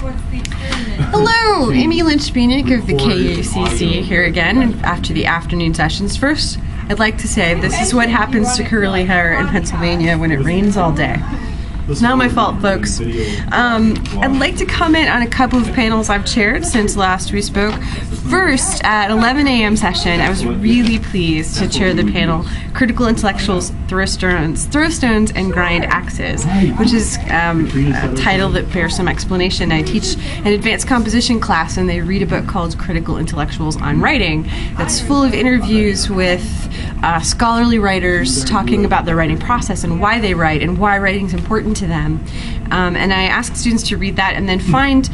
Hello, Amy Lynch-Biniek of the KUCC here again after the afternoon sessions. First, I'd like to say this is what happens to curly hair in Pennsylvania when it rains all day. It's not my fault, folks. I'd like to comment on a couple of panels I've chaired since last we spoke. First, at 11 a.m. session, I was really pleased to chair the panel Critical Intellectuals, Throwstones, and Grind Axes, which is a title that bears some explanation. I teach an advanced composition class, and they read a book called Critical Intellectuals on Writing that's full of interviews with scholarly writers talking about their writing process and why they write and why writing is important to them. And I ask students to read that and then find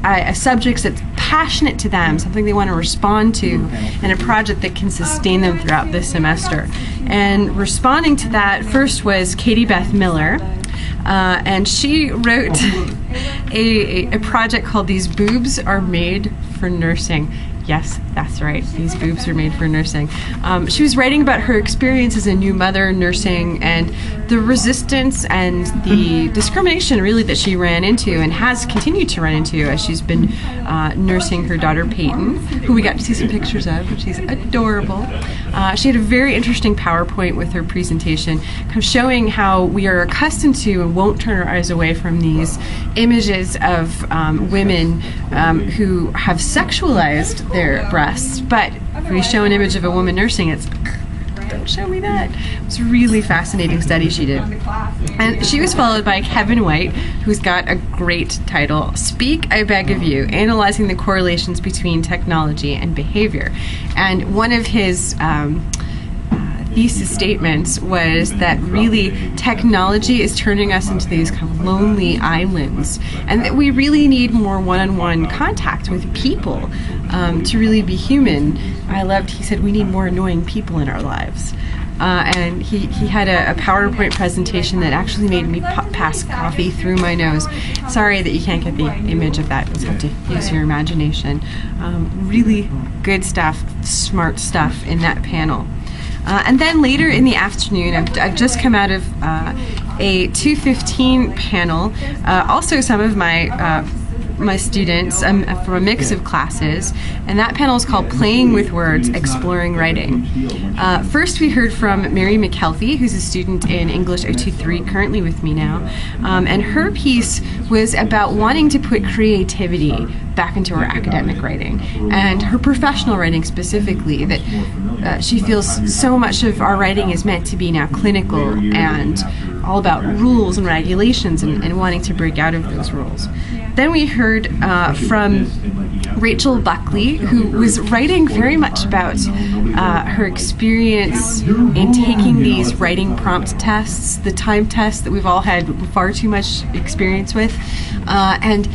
a subject that's passionate to them, something they want to respond to, and a project that can sustain them throughout this semester. And responding to that first was Katie Beth Miller, and she wrote a project called These Boobs Are Made for Nursing. Yes, that's right. These boobs are made for nursing. She was writing about her experience as a new mother nursing and the resistance and the discrimination really that she ran into and has continued to run into as she's been nursing her daughter Peyton, who we got to see some pictures of. She's adorable. She had a very interesting PowerPoint with her presentation, kind of showing how we are accustomed to and won't turn our eyes away from these images of women who have sexualized their breasts, but if we show an image of a woman nursing, it's don't show me that. It's a really fascinating study she did. And she was followed by Kevin White, who's got a great title, Speak, I Beg of You, Analyzing the Correlations Between Technology and Behavior. And one of his thesis statements was that really technology is turning us into these kind of lonely islands, and that we really need more one-on-one contact with people to really be human. He said we need more annoying people in our lives. And he had a PowerPoint presentation that actually made me pass coffee through my nose. Sorry that you can't get the image of that. You'll have to use your imagination. Really good stuff, smart stuff in that panel. And then later in the afternoon, I've just come out of a 2:15 panel. Also, some of my students from a mix of classes, and that panel is called Playing with Words, Exploring Writing. First, we heard from Mary McKelvey, who's a student in English 023, currently with me now, and her piece was about wanting to put creativity back into her academic writing and her professional writing specifically, that she feels so much of our writing is meant to be now clinical and all about rules and regulations and wanting to break out of those rules. Then we heard from Rachel Buckley, who was writing very much about her experience in taking these writing prompt tests, the time tests that we've all had far too much experience with, and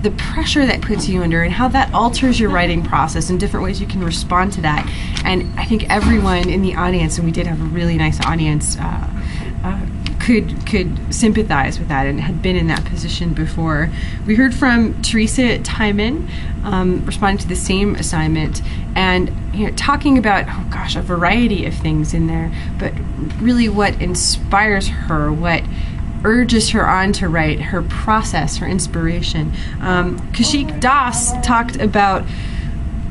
the pressure that puts you under and how that alters your writing process and different ways you can respond to that. And I think everyone in the audience, and we did have a really nice audience, could sympathize with that and had been in that position before. We heard from Teresa Timon, responding to the same assignment, and talking about, a variety of things in there, but really what inspires her, what urges her on to write, her process, her inspiration. Kashik Das talked about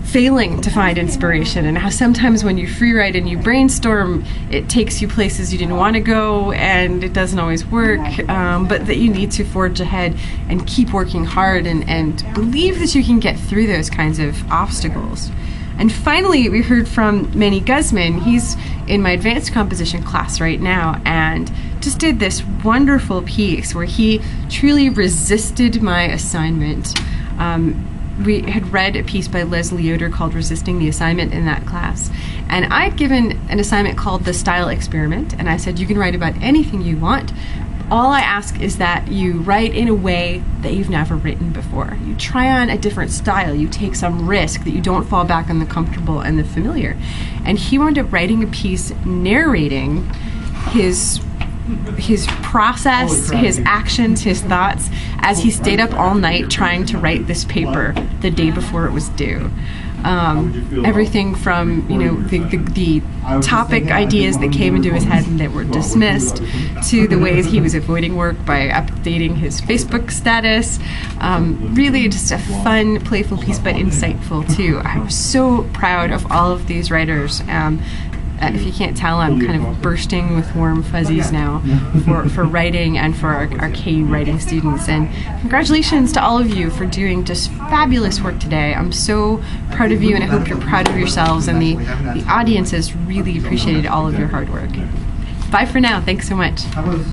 failing to find inspiration and how sometimes when you free write and you brainstorm, it takes you places you didn't want to go and it doesn't always work, but that you need to forge ahead and keep working hard and believe that you can get through those kinds of obstacles. And finally, we heard from Manny Guzman. He's in my advanced composition class right now and just did this wonderful piece where he truly resisted my assignment. We had read a piece by Leslie Yoder called Resisting the Assignment in that class. And I'd given an assignment called The Style Experiment, and I said, you can write about anything you want. All I ask is that you write in a way that you've never written before. You try on a different style. You take some risk, that you don't fall back on the comfortable and the familiar. And he wound up writing a piece narrating his process, his actions, his thoughts, as he stayed up all night trying to write this paper the day before it was due. Everything from the topic ideas that came into his head and that were dismissed, to the ways he was avoiding work by updating his Facebook status, Really just a fun, playful piece, but insightful too. I was so proud of all of these writers. If you can't tell, I'm kind of bursting with warm fuzzies now for writing and for our KU writing students. And congratulations to all of you for doing just fabulous work today. I'm so proud of you, and I hope you're proud of yourselves, and the audience has really appreciated all of your hard work. Bye for now. Thanks so much.